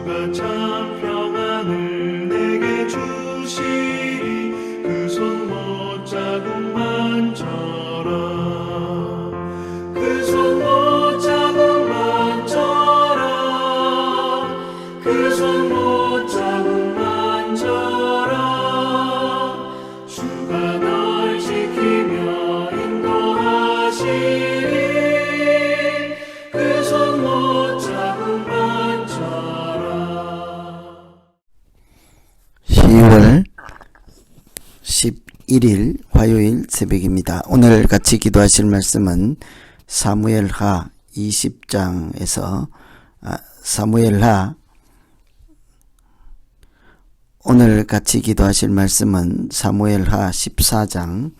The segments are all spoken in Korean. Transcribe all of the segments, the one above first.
주가 참 평안을 내게 주시리 그 손 못자국만 져라 그 손 못자국만 져라 그 손 못자국만 져라 주가 널 지키며 인도하시리 그 손 못자국만 져라. 10월 11일 화요일 새벽입니다. 오늘 같이 기도하실 말씀은 사무엘하 20장에서 오늘 같이 기도하실 말씀은 사무엘하 14장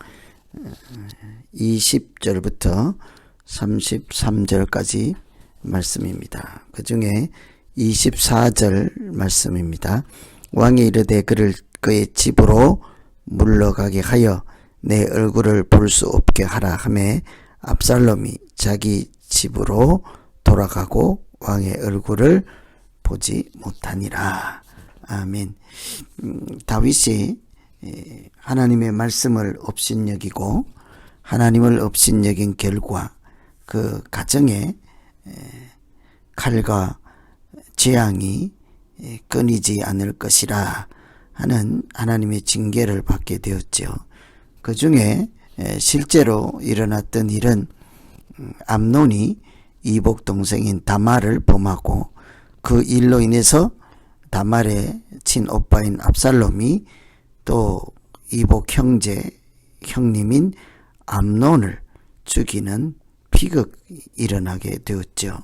20절부터 33절까지 말씀입니다. 그 중에 24절 말씀입니다. 왕이 이르되 그의 집으로 물러가게 하여 내 얼굴을 볼 수 없게 하라 하매 압살롬이 자기 집으로 돌아가고 왕의 얼굴을 보지 못하니라. 아멘. 다윗이 하나님의 말씀을 업신여기고 하나님을 업신여긴 결과 그 가정에 칼과 재앙이 끊이지 않을 것이라 하는 하나님의 징계를 받게 되었죠. 그 중에 실제로 일어났던 일은 암논이 이복 동생인 다말을 범하고 그 일로 인해서 다말의 친오빠인 압살롬이 또 이복 형님인 암논을 죽이는 비극이 일어나게 되었죠.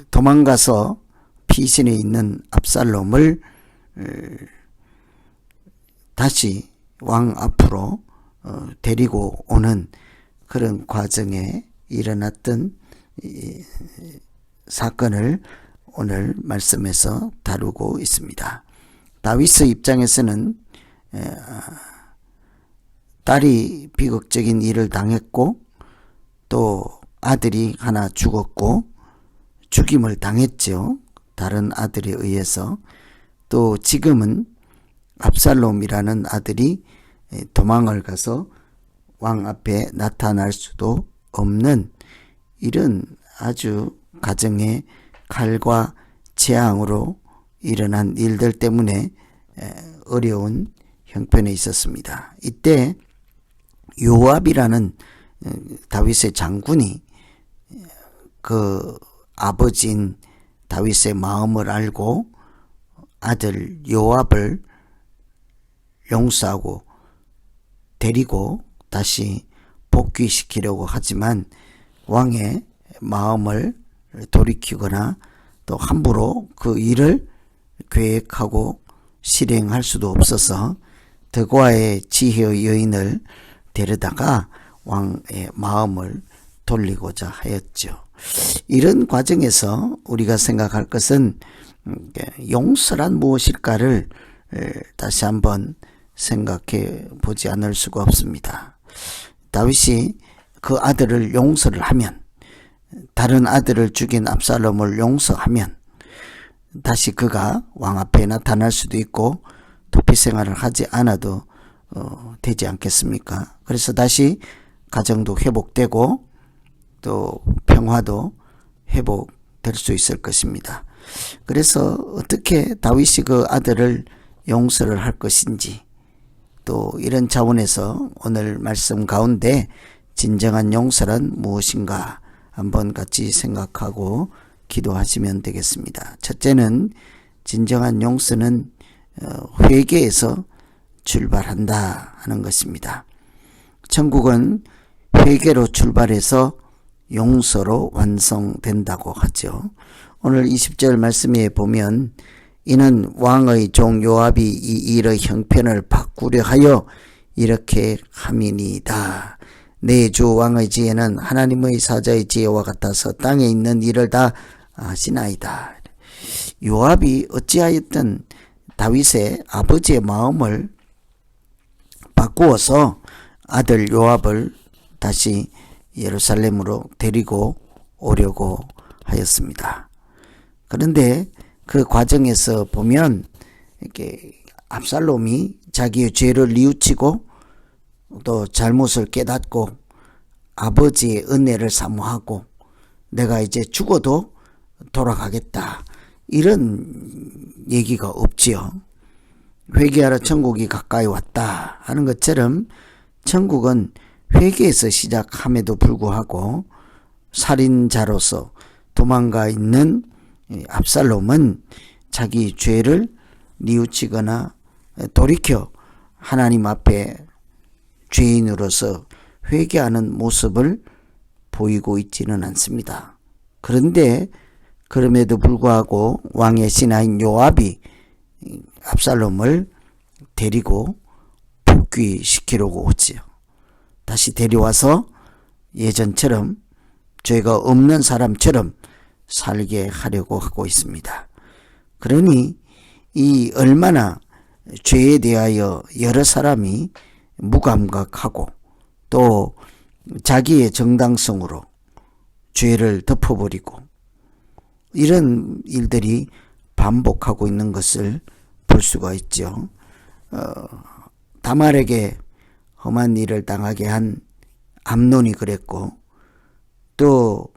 도망가서 피신해 있는 압살롬을 다시 왕 앞으로 데리고 오는 그런 과정에 일어났던 사건을 오늘 말씀에서 다루고 있습니다. 다윗의 입장에서는 딸이 비극적인 일을 당했고 또 아들이 하나 죽었고 죽임을 당했죠. 다른 아들에 의해서. 또 지금은 압살롬이라는 아들이 도망을 가서 왕 앞에 나타날 수도 없는 이런 아주 가정의 칼과 재앙으로 일어난 일들 때문에 어려운 형편에 있었습니다. 이때 요압이라는 다윗의 장군이 그 아버지인 다윗의 마음을 알고 아들 요압을 용서하고 데리고 다시 복귀시키려고 하지만 왕의 마음을 돌이키거나 또 함부로 그 일을 계획하고 실행할 수도 없어서 드고아의 지혜의 여인을 데려다가 왕의 마음을 돌리고자 하였죠. 이런 과정에서 우리가 생각할 것은 용서란 무엇일까를 다시 한번 생각해 보지 않을 수가 없습니다. 다윗이 그 아들을 용서를 하면, 다른 아들을 죽인 압살롬을 용서하면 다시 그가 왕 앞에 나타날 수도 있고 도피 생활을 하지 않아도 되지 않겠습니까? 그래서 다시 가정도 회복되고 또 평화도 회복될 수 있을 것입니다. 그래서 어떻게 다윗이 그 아들을 용서를 할 것인지, 또 이런 차원에서 오늘 말씀 가운데 진정한 용서란 무엇인가 한번 같이 생각하고 기도하시면 되겠습니다. 첫째는 진정한 용서는 회개에서 출발한다 하는 것입니다. 천국은 회개로 출발해서 용서로 완성된다고 하죠. 오늘 20절 말씀에 보면 이는 왕의 종 요압이 이 일의 형편을 바꾸려 하여 이렇게 함이니이다. 내 주 왕의 지혜는 하나님의 사자의 지혜와 같아서 땅에 있는 일을 다 아시나이다. 요압이 어찌하였든 다윗의 아버지의 마음을 바꾸어서 아들 요압을 다시 예루살렘으로 데리고 오려고 하였습니다. 그런데 그 과정에서 보면 이렇게 압살롬이 자기의 죄를 뉘우치고 또 잘못을 깨닫고 아버지의 은혜를 사모하고 내가 이제 죽어도 돌아가겠다 이런 얘기가 없지요. 회개하라 천국이 가까이 왔다 하는 것처럼 천국은 회개에서 시작함에도 불구하고 살인자로서 도망가 있는 압살롬은 자기 죄를 뉘우치거나 돌이켜 하나님 앞에 죄인으로서 회개하는 모습을 보이고 있지는 않습니다. 그런데 그럼에도 불구하고 왕의 신하인 요압이 압살롬을 데리고 복귀시키려고 오지요. 다시 데려와서 예전처럼 죄가 없는 사람처럼 살게 하려고 하고 있습니다. 그러니 이 얼마나 죄에 대하여 여러 사람이 무감각하고 또 자기의 정당성으로 죄를 덮어버리고 이런 일들이 반복하고 있는 것을 볼 수가 있죠. 다말에게 험한 일을 당하게 한 암논이 그랬고 또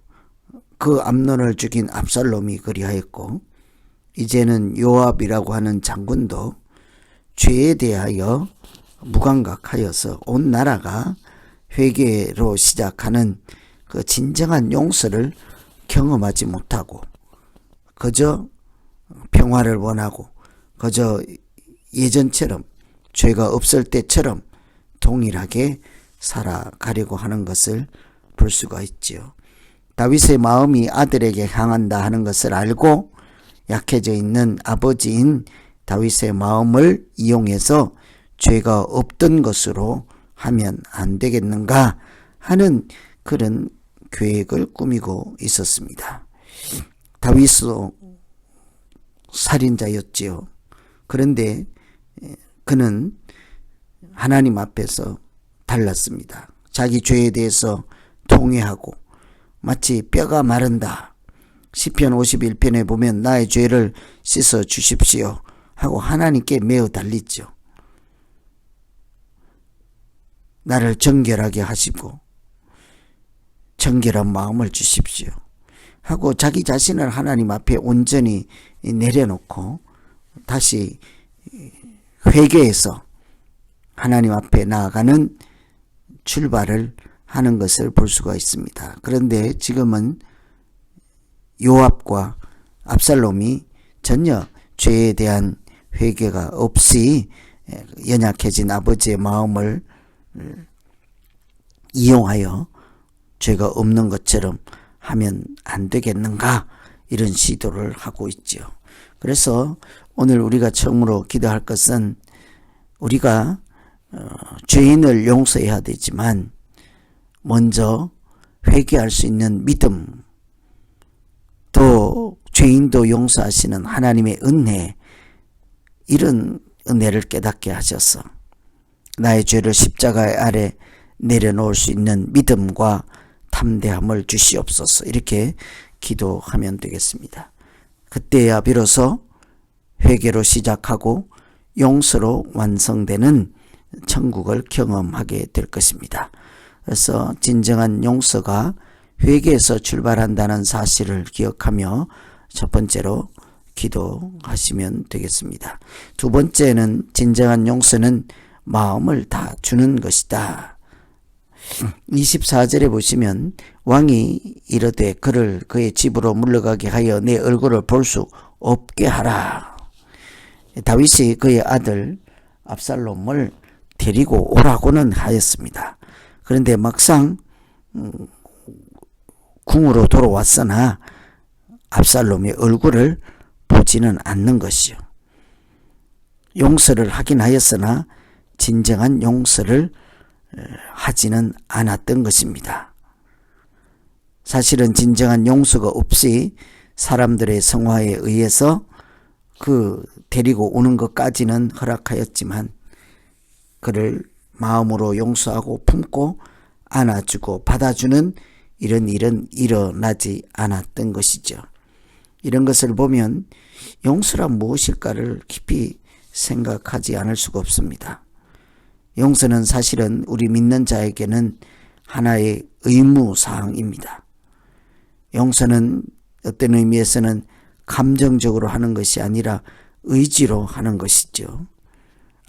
그 암논을 죽인 압살롬이 그리하였고 이제는 요압이라고 하는 장군도 죄에 대하여 무감각하여서 온 나라가 회개로 시작하는 그 진정한 용서를 경험하지 못하고 그저 평화를 원하고 그저 예전처럼 죄가 없을 때처럼 동일하게 살아가려고 하는 것을 볼 수가 있지요. 다윗의 마음이 아들에게 향한다 하는 것을 알고 약해져 있는 아버지인 다윗의 마음을 이용해서 죄가 없던 것으로 하면 안 되겠는가 하는 그런 계획을 꾸미고 있었습니다. 다윗도 살인자였지요. 그런데 그는 하나님 앞에서 달랐습니다. 자기 죄에 대해서 통회하고 마치 뼈가 마른다. 시편 51편에 보면 나의 죄를 씻어 주십시오 하고 하나님께 매어 달리죠. 나를 정결하게 하시고 정결한 마음을 주십시오 하고 자기 자신을 하나님 앞에 온전히 내려놓고 다시 회개해서 하나님 앞에 나아가는 출발을 하는 것을 볼 수가 있습니다. 그런데 지금은 요압과 압살롬이 전혀 죄에 대한 회개가 없이 연약해진 아버지의 마음을 이용하여 죄가 없는 것처럼 하면 안 되겠는가 이런 시도를 하고 있죠. 그래서 오늘 우리가 처음으로 기도할 것은 우리가 죄인을 용서해야 되지만 먼저 회개할 수 있는 믿음, 또 죄인도 용서하시는 하나님의 은혜, 이런 은혜를 깨닫게 하셔서 나의 죄를 십자가 아래 내려놓을 수 있는 믿음과 담대함을 주시옵소서. 이렇게 기도하면 되겠습니다. 그때야 비로소 회개로 시작하고 용서로 완성되는 천국을 경험하게 될 것입니다. 그래서 진정한 용서가 회개에서 출발한다는 사실을 기억하며 첫 번째로 기도하시면 되겠습니다. 두 번째는 진정한 용서는 마음을 다 주는 것이다. 24절에 보시면 왕이 이르되 그를 그의 집으로 물러가게 하여 내 얼굴을 볼 수 없게 하라. 다윗이 그의 아들 압살롬을 데리고 오라고는 하였습니다. 그런데 막상 궁으로 돌아왔으나 압살롬의 얼굴을 보지는 않는 것이요. 용서를 하긴 하였으나 진정한 용서를 하지는 않았던 것입니다. 사실은 진정한 용서가 없이 사람들의 성화에 의해서 그 데리고 오는 것까지는 허락하였지만 그를 마음으로 용서하고 품고 안아주고 받아주는 이런 일은 일어나지 않았던 것이죠. 이런 것을 보면 용서란 무엇일까를 깊이 생각하지 않을 수가 없습니다. 용서는 사실은 우리 믿는 자에게는 하나의 의무사항입니다. 용서는 어떤 의미에서는 감정적으로 하는 것이 아니라 의지로 하는 것이죠.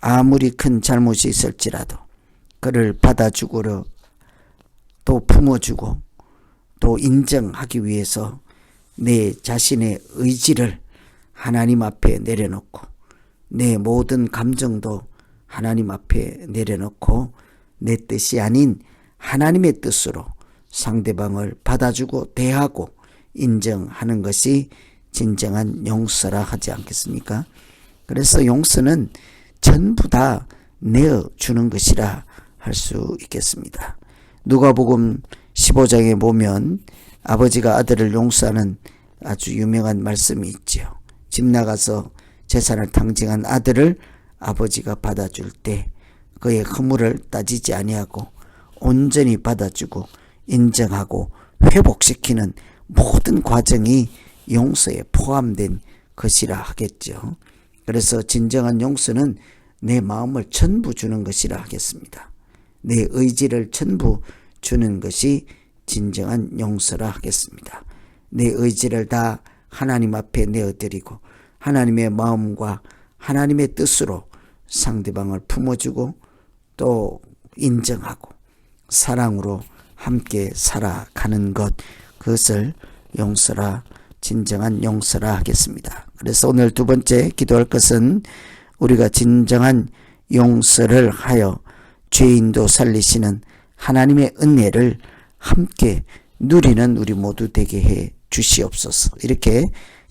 아무리 큰 잘못이 있을지라도 그를 받아주고 또 품어주고 또 인정하기 위해서 내 자신의 의지를 하나님 앞에 내려놓고 내 모든 감정도 하나님 앞에 내려놓고 내 뜻이 아닌 하나님의 뜻으로 상대방을 받아주고 대하고 인정하는 것이 진정한 용서라 하지 않겠습니까? 그래서 용서는 전부 다 내어주는 것이라 할 수 있겠습니다. 누가복음 15장에 보면 아버지가 아들을 용서하는 아주 유명한 말씀이 있죠. 집 나가서 재산을 탕진한 아들을 아버지가 받아줄 때 그의 허물을 따지지 아니하고 온전히 받아주고 인정하고 회복시키는 모든 과정이 용서에 포함된 것이라 하겠죠. 그래서 진정한 용서는 내 마음을 전부 주는 것이라 하겠습니다. 내 의지를 전부 주는 것이 진정한 용서라 하겠습니다. 내 의지를 다 하나님 앞에 내어드리고 하나님의 마음과 하나님의 뜻으로 상대방을 품어주고 또 인정하고 사랑으로 함께 살아가는 것, 그것을 용서라, 진정한 용서라 하겠습니다. 그래서 오늘 두 번째 기도할 것은 우리가 진정한 용서를 하여 죄인도 살리시는 하나님의 은혜를 함께 누리는 우리 모두 되게 해 주시옵소서. 이렇게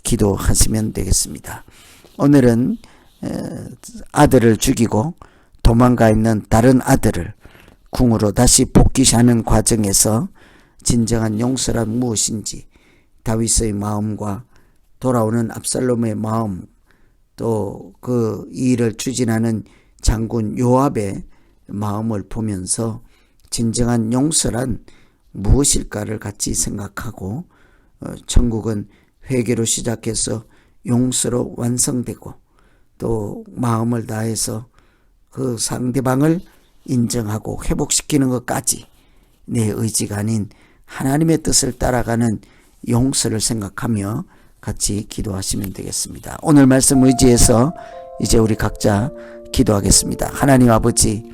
기도하시면 되겠습니다. 오늘은 아들을 죽이고 도망가 있는 다른 아들을 궁으로 다시 복귀하는 과정에서 진정한 용서란 무엇인지 다윗의 마음과 돌아오는 압살롬의 마음, 또 그 일을 추진하는 장군 요압의 마음을 보면서 진정한 용서란 무엇일까를 같이 생각하고 천국은 회개로 시작해서 용서로 완성되고 또 마음을 다해서 그 상대방을 인정하고 회복시키는 것까지 내 의지가 아닌 하나님의 뜻을 따라가는 용서를 생각하며 같이 기도하시면 되겠습니다. 오늘 말씀 의지해서 이제 우리 각자 기도하겠습니다. 하나님 아버지,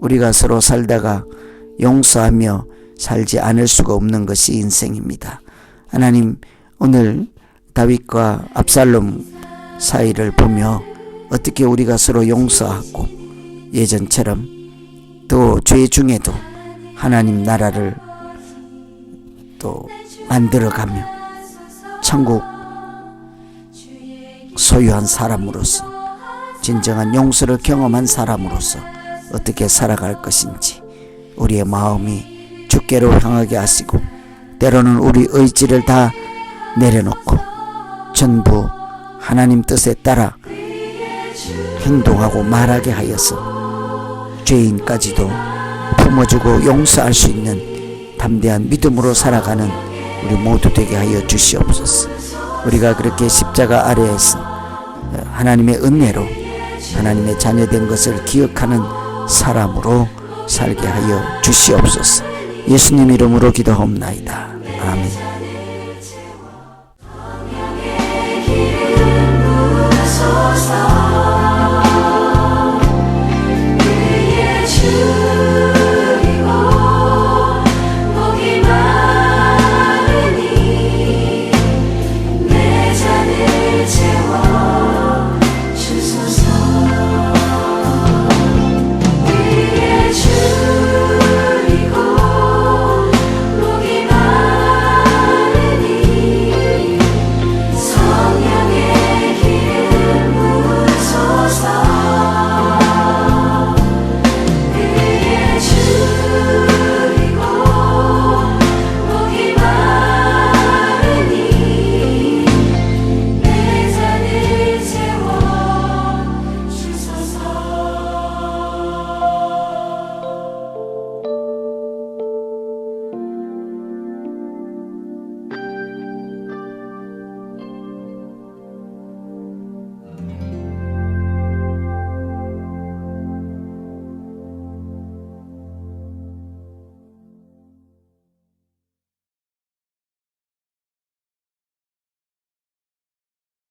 우리가 서로 살다가 용서하며 살지 않을 수가 없는 것이 인생입니다. 하나님, 오늘 다윗과 압살롬 사이를 보며 어떻게 우리가 서로 용서하고 예전처럼 또 죄 중에도 하나님 나라를 또 만들어가며 천국 소유한 사람으로서 진정한 용서를 경험한 사람으로서 어떻게 살아갈 것인지 우리의 마음이 주께로 향하게 하시고 때로는 우리 의지를 다 내려놓고 전부 하나님 뜻에 따라 행동하고 말하게 하여서 죄인까지도 품어주고 용서할 수 있는 담대한 믿음으로 살아가는 우리 모두 되게 하여 주시옵소서. 우리가 그렇게 십자가 아래에서 하나님의 은혜로 하나님의 자녀된 것을 기억하는 사람으로 살게 하여 주시옵소서. 예수님 이름으로 기도하옵나이다. 아멘.